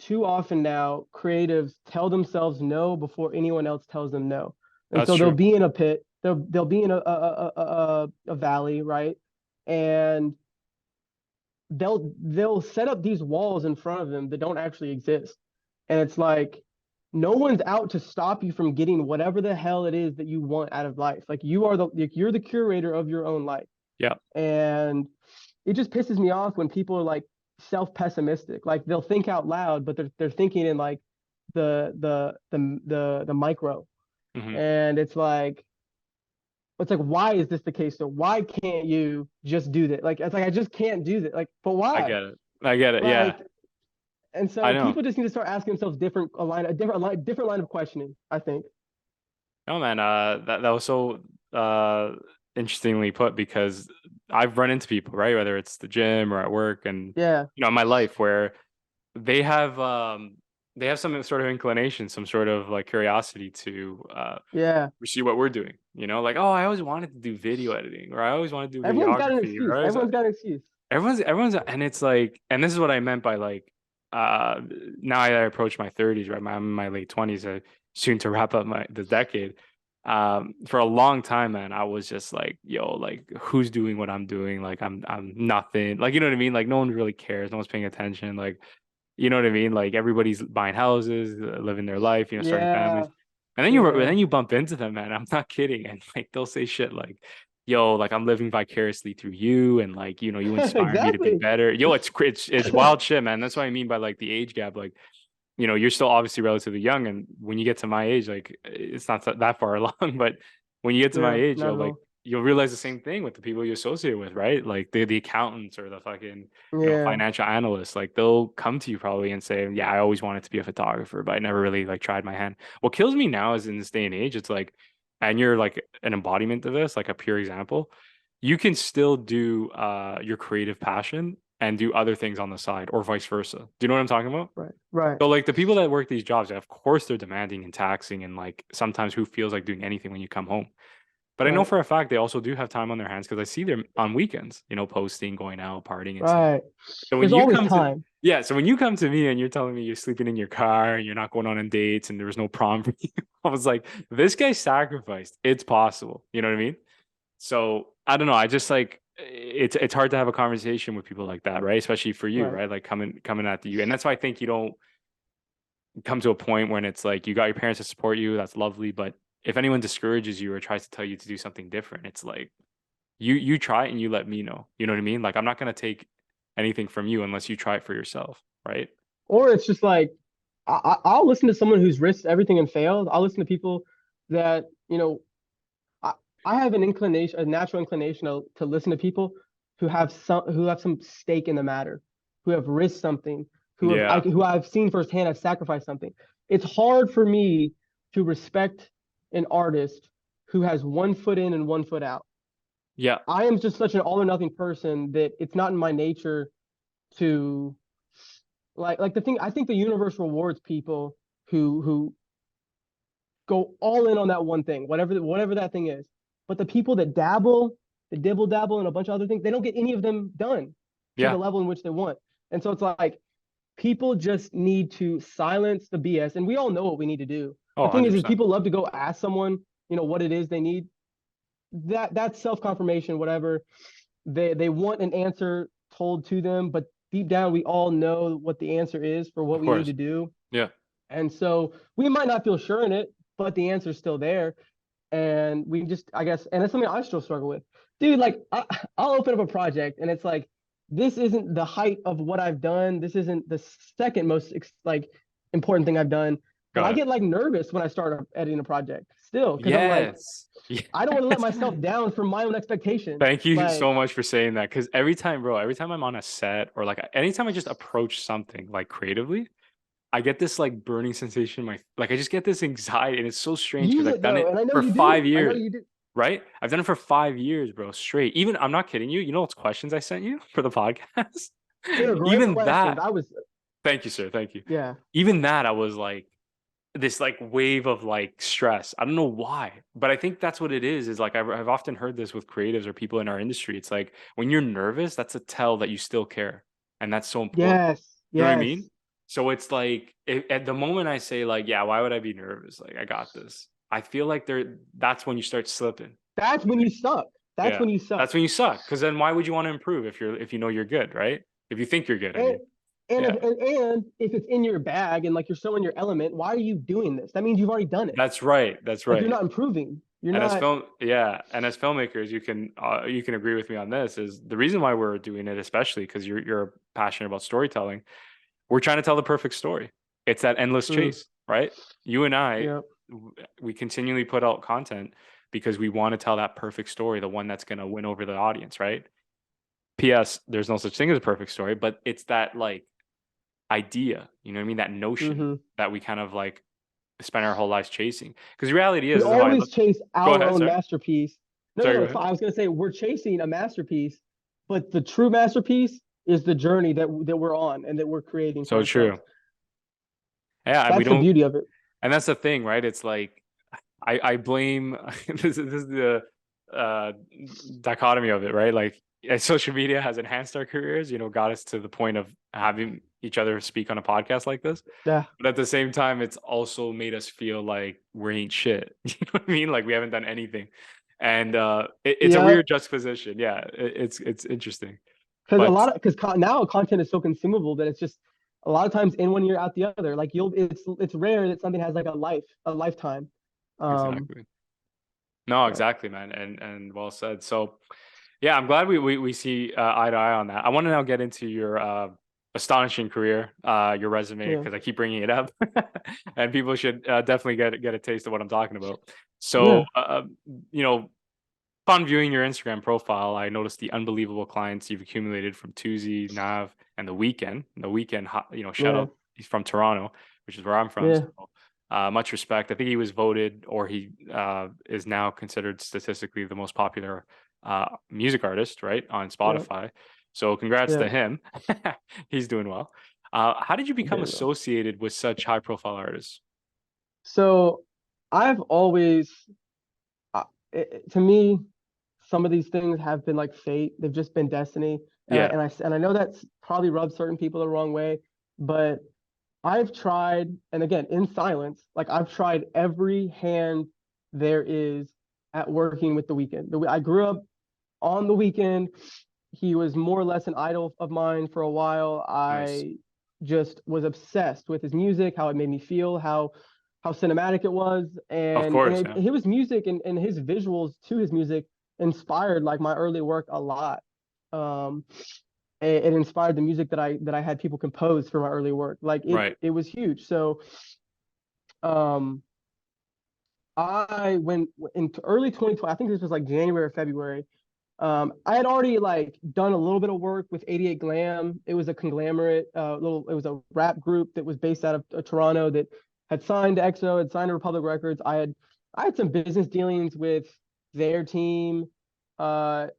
too often now creatives tell themselves no before anyone else tells them no. And That's so they'll true. be in a pit, they'll be in a valley, right? And they'll set up these walls in front of them that don't actually exist. And it's like no one's out to stop you from getting whatever the hell it is that you want out of life. Like you're the curator of your own life. Yeah. And it just pisses me off when people are like self-pessimistic. Like they'll think out loud, but they're thinking in like the micro. Hmm. And it's like, why is this the case? So why can't you just do that? Like it's like I just can't do that. Like, but I why? get it. I get it. Yeah. Like, and I so know. people just need to start asking themselves different line of questioning, I think. No, man. That was so interestingly put because I've run into people, right? Whether it's the gym or at work, and Yeah. in my life where they have some sort of inclination, some sort of like curiosity to Yeah. see what we're doing. Like, oh, I always wanted to do video editing, or I always want to do Everyone's got an videography, excuse. right? Everyone's got an excuse. Everyone's, and it's like, and this is what I meant by like, now I approach my 30s, right? I'm in my late 20s, soon to wrap up the decade. For a long time, man, I was just like, yo, like who's doing what I'm doing? Like I'm nothing. Like, you know what I mean? Like no one really cares. No one's paying attention. Like, you know what I mean? Like everybody's buying houses, living their life, starting Yeah. families. And then Yeah. you bump into them, man. I'm not kidding. And like they'll say shit like, yo, like I'm living vicariously through you, and like, you inspire me to be Exactly. better. Yo, it's wild shit, man. That's what I mean by like the age gap. Like, you're still obviously relatively young, and when you get to my age, like it's not that far along, but when you get to my Yeah, age, not yo, at like all. you'll realize the same thing with the people you associate with, right? Like the accountants or the fucking, Yeah. financial analysts. Like they'll come to you probably and say, yeah, I always wanted to be a photographer, but I never really like tried my hand. What kills me now is in this day and age, it's like, and you're like an embodiment of this, like a pure example. You can still do your creative passion and do other things on the side, or vice versa. Do you know what I'm talking about? Right. Right. So like the people that work these jobs, of course they're demanding and taxing, and like sometimes who feels like doing anything when you come home. But I know Right. for a fact they also do have time on their hands because I see them on weekends, posting, going out, partying and stuff. Right. So when There's you always come to time. so when you come to me and you're telling me you're sleeping in your car and you're not going on dates and there was no prom for you, I was like, this guy sacrificed. It's possible. You know what I mean? So I don't know. I just like it's hard to have a conversation with people like that, right? Especially for you, Right. right? Like coming at you. And that's why I think you don't come to a point when it's like you got your parents to support you, that's lovely, but if anyone discourages you or tries to tell you to do something different, it's like you try it and you let me know. You know what I mean? Like I'm not gonna take anything from you unless you try it for yourself, right? Or it's just like I'll listen to someone who's risked everything and failed. I'll listen to people that, I, I have a natural inclination to listen to people who have some stake in the matter, who have risked something, Yeah. who I've seen firsthand have sacrificed something. It's hard for me to respect an artist who has 1 foot in and 1 foot out. Yeah. I am just such an all or nothing person that it's not in my nature to like the thing. I think the universe rewards people who go all in on that one thing, whatever that thing is. But the people that dibble dabble and a bunch of other things, they don't get any of them done to Yeah. the level in which they want. And so it's like people just need to silence the BS, and we all know what we need to do. Oh, The thing is 100%. people love to go ask someone, what it is they need. That's self-confirmation, whatever. They want an answer told to them, but deep down we all know what the answer is for what Of we need to course. do. Yeah. And so we might not feel sure in it, but the answer's still there. And we just, I guess, and it's something I still struggle with. Dude, like I'll open up a project and it's like, this isn't the height of what I've done. This isn't the second most like important thing I've done. but I Got it. get like nervous when I start editing a project still because I'm like, Yes. Yes. I don't want to let myself down from my own expectations. Thank you Like, so much for saying that. Because every time, bro, every time I'm on a set or like anytime I just approach something like creatively, I get this like burning sensation in my like I just get this anxiety, and it's so strange because use I've it done though, it and I know for you five do. I know years, you do. right? I've done it for 5 years, bro, straight. Even I'm not kidding you. You know what's questions I sent you for the podcast? They're great Even questions. that. I was, Thank you, sir. Thank you. yeah. Even that, I was like this like wave of like stress. I don't know why, but I think that's what it is like I've often heard this with creatives or people in our industry. It's like when you're nervous, that's a tell that you still care, and that's so important. Yes. You know what I Yes. mean? So it's like at the moment I say like, yeah, why would I be nervous? Like I got this. I feel like that's when you start slipping. That's when you suck. That's Yeah. when you suck. That's when you suck. Because then why would you want to improve if you know you're good, right? If you think you're good, I And mean. and, Yeah. and if it's in your bag and like you're so in your element, why are you doing this? That means you've already done it. That's right. That's Like right. you're not improving. You're And not. and as filmmakers, you can agree with me on this. Is the reason why we're doing it, especially because you're passionate about storytelling. We're trying to tell the perfect story. It's that endless chase, right? You and I, Yeah. we continually put out content because we want to tell that perfect story, the one that's going to win over the audience, right? P.S. There's no such thing as a perfect story, but it's that like idea, you know what I mean? That notion that we kind of like spend our whole lives chasing. Because the reality We is how I always look. chase Go our ahead, own sorry. masterpiece. No, Sorry, no, go it's ahead. fine. I was gonna say we're chasing a masterpiece, but the true masterpiece is the journey that we're on and that we're creating for So true. ourselves. Yeah, and we That's the don't, beauty of it. and that's the thing, right? It's like I blame this is the dichotomy of it, right? Like social media has enhanced our careers, got us to the point of having each other speak on a podcast like this. Yeah. But at the same time, it's also made us feel like we ain't shit. You know what I mean? Like we haven't done anything. And it's a weird juxtaposition. Yeah, it's interesting. Because But now content is so consumable that it's just a lot of times in one year out the other. Like it's rare that something has like a lifetime. exactly. No, exactly, man. And well said. So yeah, I'm glad we see eye to eye on that. I want to now get into your astonishing career, your resume, because I keep bringing it up, and people should definitely get a taste of what I'm talking about. So, upon viewing your Instagram profile, I noticed the unbelievable clients you've accumulated from Tuesday, Nav, and the Weeknd. The Weeknd, shout out, he's from Toronto, which is where I'm from. Yeah. So, much respect. I think he was voted, or he is now considered statistically the most popular music artist, right, on Spotify. So congrats to him. He's doing well. How did you become associated with such high profile artists? So I've always, to me, some of these things have been like fate. They've just been destiny. And I know that's probably rubbed certain people the wrong way, but I've tried, and again, in silence, like I've tried every hand there is at working with the Weeknd. I grew up on the Weeknd. He was more or less an idol of mine for a while. Nice. I just was obsessed with his music, how it made me feel, how cinematic it was, Of course, his music and his visuals to his music inspired like my early work a lot. It inspired the music that I had people compose for my early work. Like it was huge. So I went into early 2020, I think this was like January or February. I had already like done a little bit of work with 88 Glam. It was a conglomerate, it was a rap group that was based out of Toronto that had signed to EXO, had signed to Republic Records. I had some business dealings with their team. It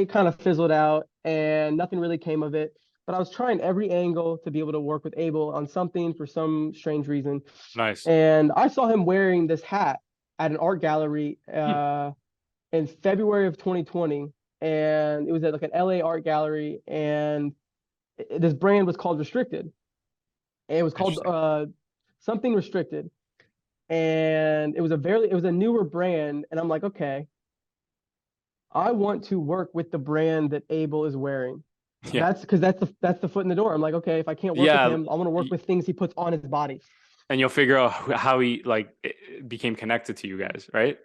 kind of fizzled out and nothing really came of it. But I was trying every angle to be able to work with Abel on something for some strange reason. Nice. And I saw him wearing this hat at an art gallery in February of 2020. And it was at like an LA art gallery. And this brand was called Restricted. And it was called something Restricted. And it was a newer brand. And I'm like, okay, I want to work with the brand that Abel is wearing. Yeah. That's because that's the foot in the door. I'm like, okay, if I can't work with him, I want to work with things he puts on his body. And you'll figure out how he like became connected to you guys, right?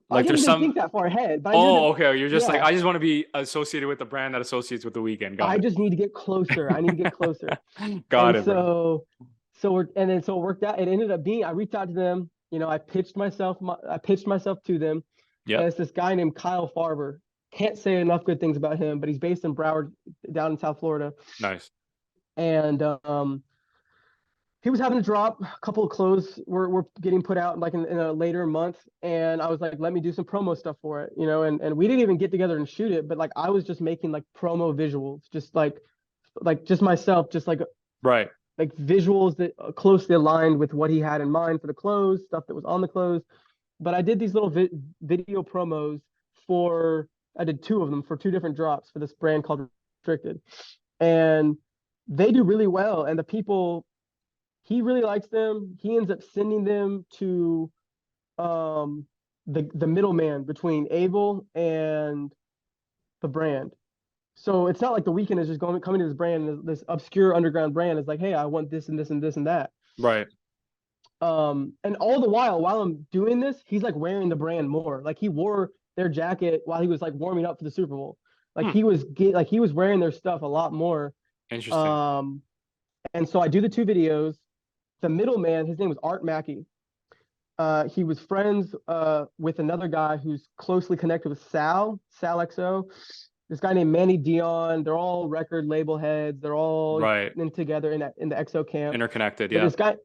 Like I didn't even think that far ahead. But okay. You're just like, I just want to be associated with the brand that associates with the Weeknd. I just need to get closer. I need to get closer. Got it, so so it worked out. It ended up being, I reached out to them, I pitched myself to them. Yep. And it's this guy named Kyle Farber. Can't say enough good things about him, but he's based in Broward, down in South Florida. Nice. And he was having to drop a couple of clothes were getting put out like in a later month, and I was like, let me do some promo stuff for it, and we didn't even get together and shoot it, but like I was just making like promo visuals, just like just myself, just like Right. like visuals that closely aligned with what he had in mind for the clothes, stuff that was on the clothes. But I did these little video promos I did 2 of them for 2 different drops for this brand called Restricted, and they do really well, and the people, he really likes them. He ends up sending them to the middleman between Abel and the brand. So it's not like the Weeknd is just coming to this brand, this obscure underground brand is like, hey, I want this and this and this and that. Right. And all the while I'm doing this, he's like wearing the brand more. Like he wore their jacket while he was like warming up for the Super Bowl. Like he was wearing their stuff a lot more. Interesting. And so I do the 2 videos. The middleman, his name was Art Mackey. He was friends with another guy who's closely connected with Sal XO. This guy named Manny Dion. They're all record label heads. They're all in together in the XO camp. Interconnected, but yeah.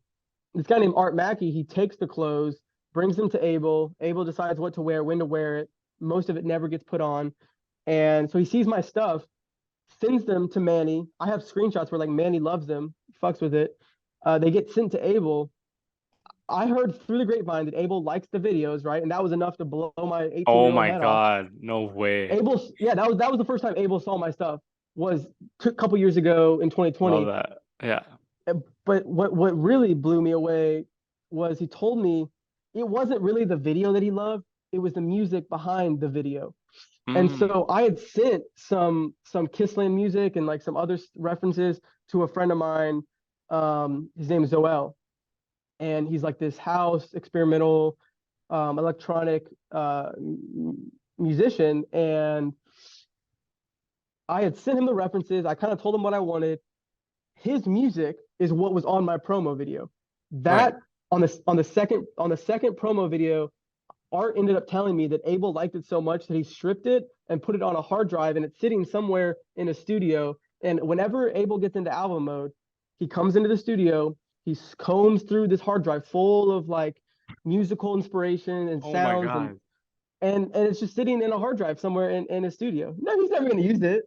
This guy named Art Mackey, he takes the clothes, brings them to Abel. Abel decides what to wear, when to wear it. Most of it never gets put on. And so he sees my stuff, sends them to Manny. I have screenshots where like Manny loves them, fucks with it. They get sent to Abel. I heard through the grapevine that Abel likes the videos, right? And that was enough to blow my 18-year-old Oh my head God, off. no way. That was the first time Abel saw my stuff, was a couple years ago in 2020. Love that. Yeah. But what really blew me away was he told me it wasn't really the video that he loved, it was the music behind the video. And so I had sent some Kissland music and like some other references to a friend of mine. His name is Zoel, and he's like this house experimental electronic musician, and I had sent him the references. I kind of told him what I wanted. His music is what was on my promo video. That on the second promo video, Art ended up telling me that Abel liked it so much that he stripped it and put it on a hard drive, and it's sitting somewhere in a studio. And whenever Abel gets into album mode, he comes into the studio, he combs through this hard drive full of like musical inspiration and sounds. Oh my God. And it's just sitting in a hard drive somewhere in a studio. No, he's never going to use it.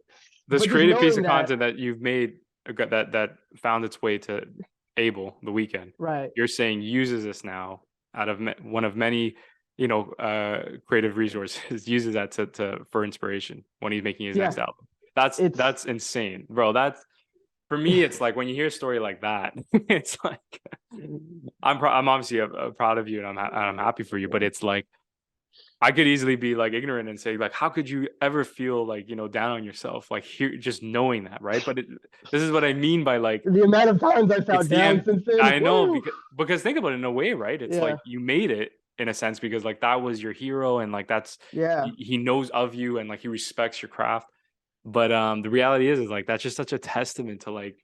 This creative piece of content that you've made that found its way to Abel, the Weeknd. Right. You're saying uses this now out of one of many, creative resources, uses that to for inspiration when he's making his next album. That's insane, bro. That's, for me, it's like when you hear a story like that, it's like I'm obviously proud of you, and I'm happy for you, but it's like I could easily be like ignorant and say like, how could you ever feel like, down on yourself, like here, just knowing that, right? But this is what I mean by like the amount of times I felt down since then. I know, because think about it in a way, right? It's like you made it in a sense because like that was your hero, and like that's he knows of you, and like he respects your craft. But the reality is like that's just such a testament to like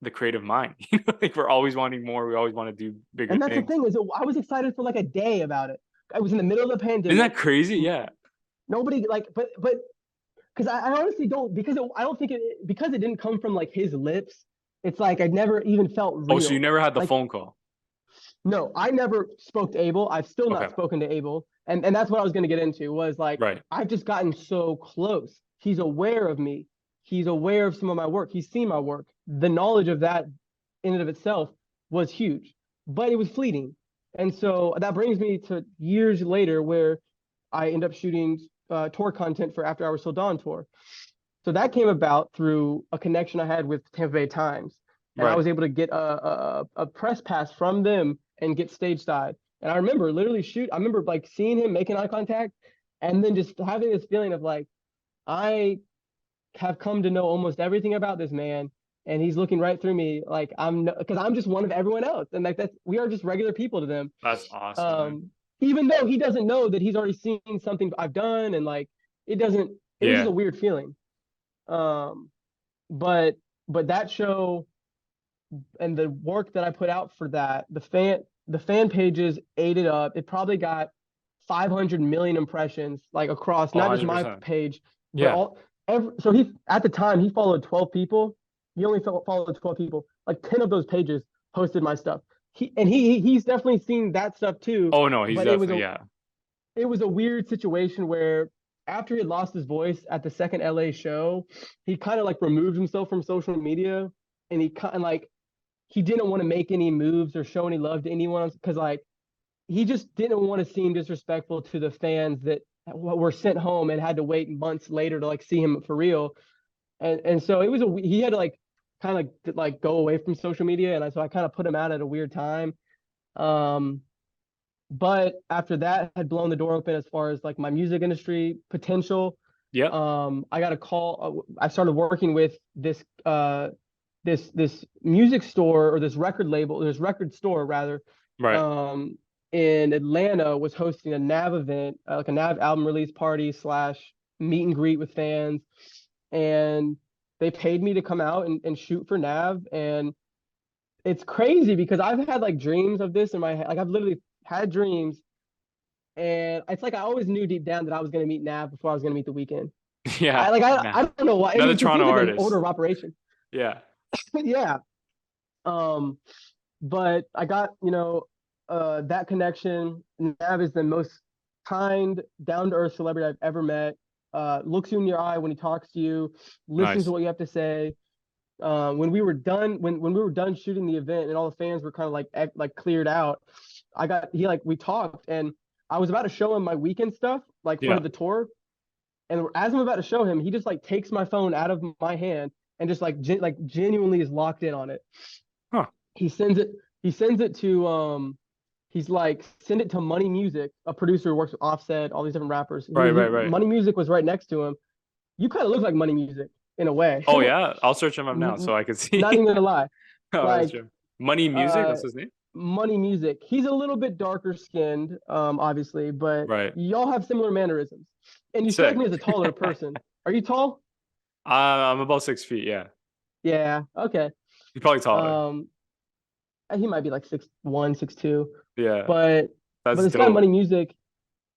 the creative mind. Like we're always wanting more. We always want to do bigger things. And that's the thing, is I was excited for like a day about it. I was in the middle of the pandemic. Isn't that crazy? Yeah. Nobody like, but because I honestly don't, because it didn't come from like his lips. It's like I never even felt real. Oh, so you never had the phone call? No, I never spoke to Abel. I've still not spoken to Abel. And that's what I was going to get into, was like, I've just gotten so close. He's aware of me. He's aware of some of my work. He's seen my work. The knowledge of that in and of itself was huge, but it was fleeting. And so that brings me to years later where I end up shooting tour content for After Hours Till Dawn tour. So that came about through a connection I had with Tampa Bay Times. And I was able to get a press pass from them and get stage side. And I remember like seeing him making eye contact, and then just having this feeling of like, I have come to know almost everything about this man, and he's looking right through me, like because I'm just one of everyone else, and like we are just regular people to them. That's awesome. Even though he doesn't know that he's already seen something I've done, and like it was just a weird feeling. But that show, and the work that I put out for that, the fan pages ate it up. It probably got 500 million impressions, like across Oh, not just my 100%. page, but Yeah. so he at the time he followed 12 people. He only followed 12 people. Like 10 of those pages posted my stuff. He's definitely seen that stuff too. Oh no, he's But definitely, yeah. it was a weird situation where after he had lost his voice at the second LA show, he kind of like removed himself from social media, and he kind of like he didn't want to make any moves or show any love to anyone because like he just didn't want to seem disrespectful to the fans that were sent home and had to wait months later to like see him for real. And so it was he had to like kind of like go away from social media, and so I kind of put him out at a weird time. Um, but after that had blown the door open as far as like my music industry potential, Yeah. I got a call. I started working with this music store, or this record store rather, Right. in Atlanta, was hosting a Nav event, like a Nav album release party / meet and greet with fans, and they paid me to come out and shoot for Nav. And it's crazy because I've had like dreams of this in my head. Like I've literally had dreams, and it's like I always knew deep down that I was going to meet Nav before I was going to meet the Weeknd. Yeah. I don't know why. Another It Toronto seems like an artist. order of operation. Yeah. But yeah. But I got, that connection. Nav is the most kind, down to earth celebrity I've ever met. Looks you in your eye when he talks to you, listens Nice. to what you have to say. When we were done shooting the event and all the fans were kind of like cleared out, we talked, and I was about to show him my Weeknd stuff, like Yeah. for the tour. And as I'm about to show him, he just like takes my phone out of my hand and just like genuinely is locked in on it. Huh. He sends it to he's like, send it to Money Music, a producer who works with Offset, all these different rappers. Right. Money Music was right next to him. You kind of look like Money Music in a way. Oh yeah, I'll search him up now so I can see. Not even gonna lie. Oh, that's Like true. Money Music, that's his name? Money Music. He's a little bit darker skinned, obviously, but Right. y'all have similar mannerisms. And you Sick. strike me as a taller person. Are you tall? I'm about 6 feet, yeah. Yeah. Okay. He's probably taller. He might be like 6'1", 6'2". Yeah. But That's this guy dope. Money Music,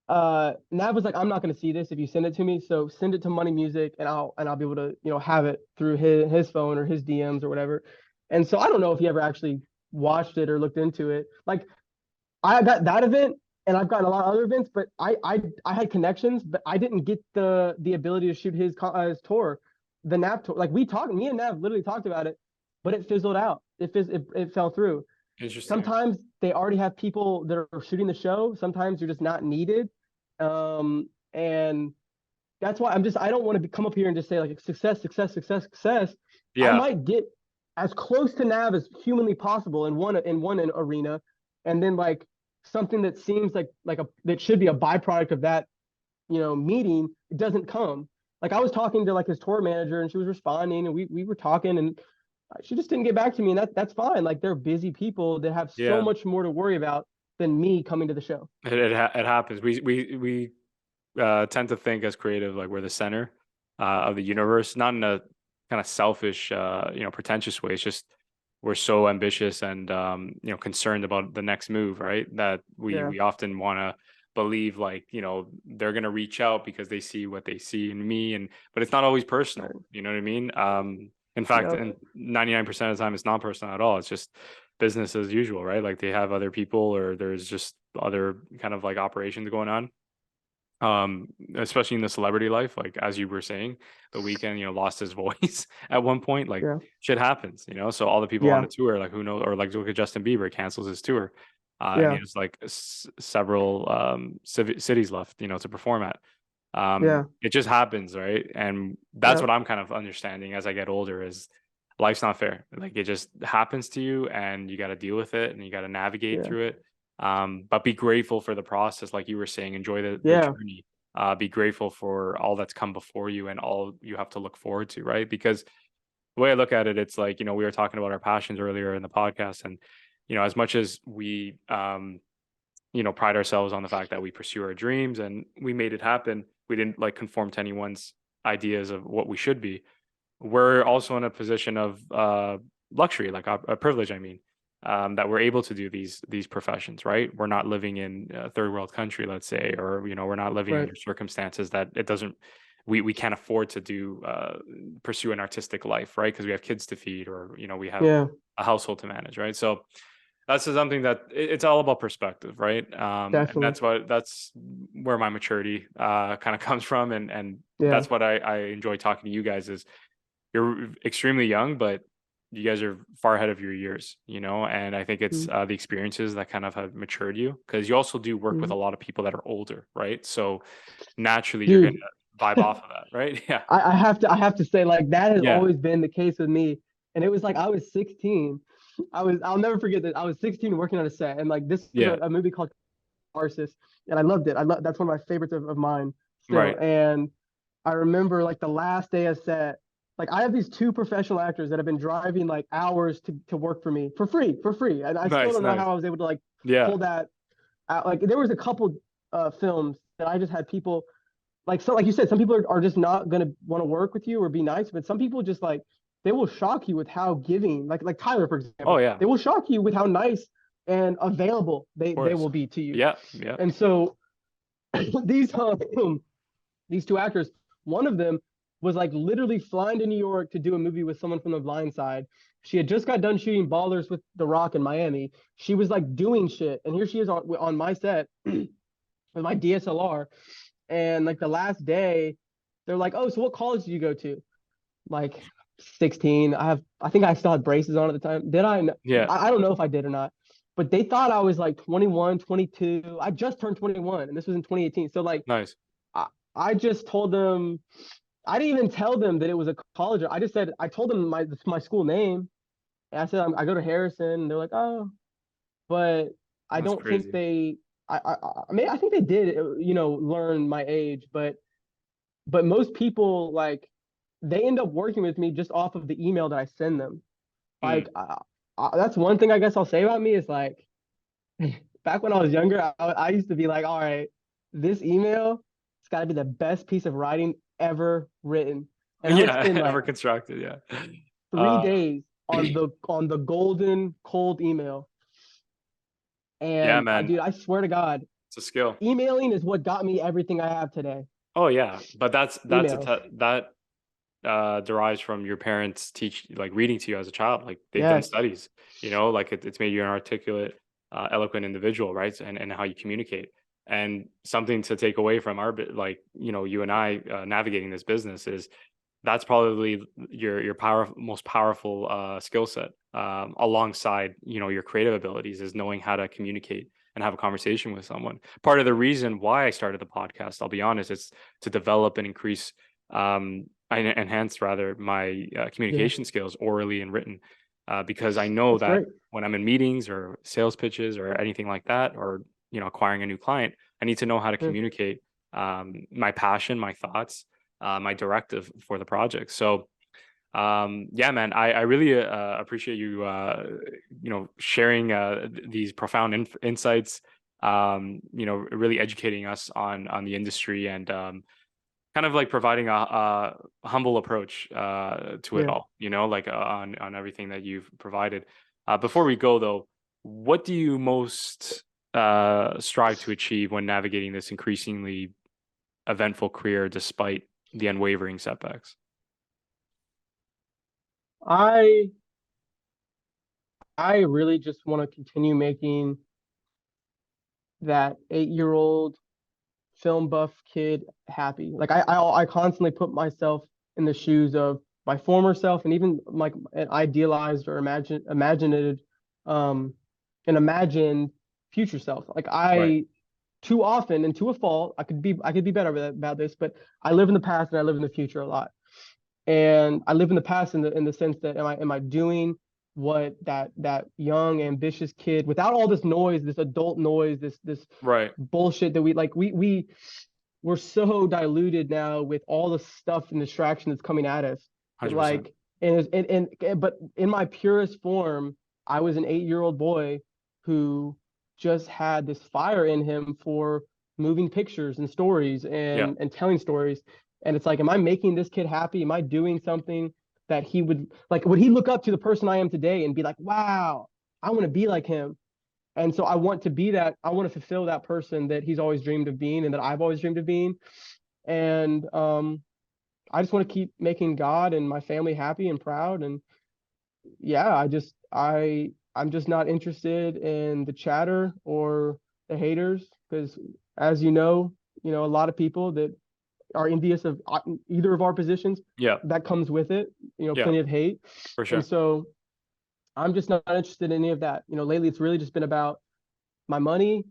Nav was like, I'm not gonna see this if you send it to me. So send it to Money Music, and I'll be able to, have it through his phone or his DMs or whatever. And so I don't know if he ever actually watched it or looked into it. Like I got that event, and I've gotten a lot of other events, but I had connections, but I didn't get the ability to shoot his tour, the Nav tour. Like me and Nav literally talked about it, but it fizzled out. It fell through. Interesting. Sometimes they already have people that are shooting the show. Sometimes you're just not needed. And that's why I don't want to come up here and just say like success. Yeah. I might get as close to Nav as humanly possible in one arena, and then like something that seems like that should be a byproduct of that, meeting, it doesn't come. Like I was talking to like his tour manager, and she was responding, and we were talking, and she just didn't get back to me, and that's fine. Like they're busy people that have so much more to worry about than me coming to the show. It happens. We tend to think as creative like we're the center of the universe, not in a kind of selfish, pretentious way. It's just we're so ambitious and concerned about the next move, right? That we often want to believe like they're gonna reach out because they see what they see in me, but it's not always personal. Right. You know what I mean? In fact, and 99% of the time, it's not personal at all. It's just business as usual, right? Like they have other people, or there's just other kind of like operations going on. Especially in the celebrity life, like as you were saying, the Weeknd, lost his voice at one point. Like shit happens, So all the people on the tour, like who knows, or like look at Justin Bieber cancels his tour, and he has like several cities left, to perform at. It just happens, right? And that's what I'm kind of understanding as I get older is life's not fair. Like it just happens to you, and you got to deal with it, and you got to navigate through it. But be grateful for the process, like you were saying. Enjoy the journey. Be grateful for all that's come before you and all you have to look forward to, right? Because the way I look at it, it's like, we were talking about our passions earlier in the podcast, and as much as we pride ourselves on the fact that we pursue our dreams and we made it happen, we didn't like conform to anyone's ideas of what we should be. We're also in a position of luxury, like a privilege, I mean, that we're able to do these professions, right? We're not living in a third world country, let's say, or we're not living Right. under circumstances that it doesn't we can't afford to do pursue an artistic life, right? Because we have kids to feed, or we have Yeah. a household to manage, right? So that's something that it's all about perspective, right? And Definitely. that's where my maturity kind of comes from, and Yeah. that's what I enjoy talking to you guys is you're extremely young, but you guys are far ahead of your years, and I think it's Mm-hmm. the experiences that kind of have matured you, because you also do work with a lot of people that are older, right? So naturally you're Dude, gonna vibe off of that, right? Yeah. I have to say, like, that has Yeah. always been the case with me. And it was like I was 16. I'll never forget that. I was 16 working on a set, and like this was Yeah. a movie called Arsis, and I loved it. That's one of my favorites of mine still. Right. And I remember like the last day of set, like I have these two professional actors that have been driving like hours to work for me for free. And I still Nice. don't know Nice. how I was able to like Yeah. pull that out. Like there was a couple films that I just had people like, so like you said, some people are just not gonna want to work with you or be nice, but some people just like they will shock you with how giving, like Tyler, for Oh example, yeah, they will shock you with how nice and available of they course. will be to you. Yeah. Yeah. And so these these two actors, one of them was like literally flying to New York to do a movie with someone from The Blind Side. She had just got done shooting Ballers with The Rock in Miami. She was like doing shit, and here she is on my set with my DSLR. And like the last day, they're like, "Oh, so what college did you go to?" Like 16. I think I still had braces on at the time. Did I? Yeah. I don't know if I did or not. But they thought I was like 21, 22. I just turned 21, and this was in 2018. So like Nice. I just told them, I didn't even tell them that it was a college. I just said, I told them my school name. And I said, I go to Harrison. And they're like, oh, but I That's don't think crazy. I mean, I think they did, learn my age, but most people like, they end up working with me just off of the email that I send them. Mm. Like, that's one thing I guess I'll say about me is like, back when I was younger, I used to be like, all right, this email, it's got to be the best piece of writing ever written. And I would Yeah. spend Ever like constructed. Yeah. 3 days on the golden cold email. Yeah, And man. dude, I swear to God, It's a skill. emailing is what got me everything I have today. Oh yeah, but Emails. that derives from your parents like reading to you as a child. Like they've done Yes. studies, like it's made you an articulate, eloquent individual, right? And how you communicate. And something to take away from like you and I navigating this business is that's probably your most powerful skill set, alongside your creative abilities, is knowing how to communicate and have a conversation with someone. Part of the reason why I started the podcast, I'll be honest, is to develop and increase, and enhance rather my Yeah. communication skills, orally and written, because I know That's that great. when I'm in meetings or sales pitches or anything like that, or acquiring a new client, I need to know how to Yeah. communicate my passion, my thoughts, my directive for the project. So yeah, man, I really appreciate you sharing these profound insights, really educating us on the industry, and kind of like providing a humble approach to it Yeah. all, like on everything that you've provided. Before we go though, what do you most strive to achieve when navigating this increasingly eventful career despite the unwavering setbacks? I really just want to continue making that 8-year-old film buff kid happy. Like I constantly put myself in the shoes of my former self, and even like an idealized or imaginated an imagined future self. Like Right. I too often, and to a fault, I could be better about this, but I live in the past and I live in the future a lot. And I live in the past in the sense that am I doing what that young ambitious kid, without all this noise, this adult noise, this Right. bullshit that we're so diluted now with all the stuff and distraction that's coming at us that 100%. like, but in my purest form, I was an 8-year-old boy who just had this fire in him for moving pictures and stories Yeah. and telling stories. And it's like, am I making this kid happy? Am I doing something that he would he look up to the person I am today and be like, wow, I want to be like him. And so I want to be that. I want to fulfill that person that he's always dreamed of being and that I've always dreamed of being. And I just want to keep making God and my family happy and proud. And yeah, I'm just not interested in the chatter or the haters, because as you know, a lot of people that are envious of either of our positions, Yeah. that comes with it, Yeah. plenty of hate. For sure. And so I'm just not interested in any of that. Lately it's really just been about my money,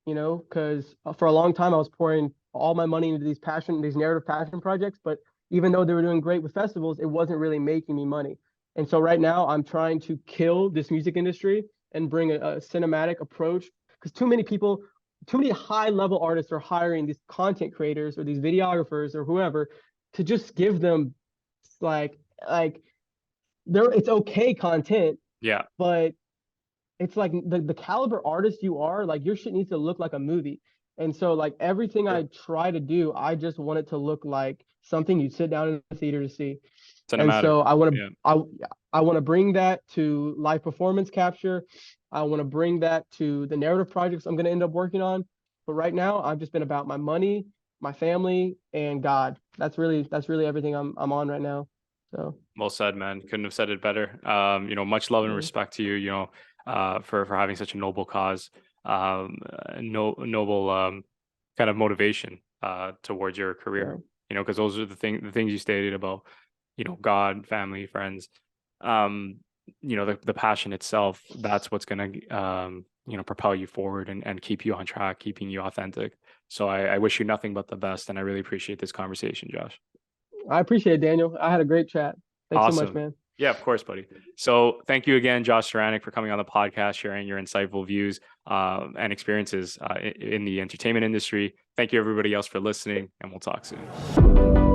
because for a long time I was pouring all my money into these narrative passion projects, but even though they were doing great with festivals, it wasn't really making me money. And so right now I'm trying to kill this music industry and bring a cinematic approach, because too many high level artists are hiring these content creators or these videographers or whoever to just give them it's okay content. Yeah. But it's like the caliber artist you are, like your shit needs to look like a movie. And so like everything I try to do, I just want it to look like something you'd sit down in the theater to see. Cinematic. And so I want to bring that to live performance capture. I want to bring that to the narrative projects I'm going to end up working on. But right now I've just been about my money, my family, and God. That's really everything I'm on right now. So well said, man. Couldn't have said it better. Much love and respect to you, for having such a noble cause, noble kind of motivation towards your career. Because those are the things you stated about, God, family, friends. The passion itself, that's what's gonna propel you forward and keep you on track, keeping you authentic. So I wish you nothing but the best, and I really appreciate this conversation, Josh. I appreciate it, Daniel. I had a great chat. Thanks Awesome. so much, man. Yeah, of course, buddy. So thank you again, Josh Ceranic, for coming on the podcast, sharing your insightful views and experiences in the entertainment industry. Thank you, everybody else, for listening, and we'll talk soon.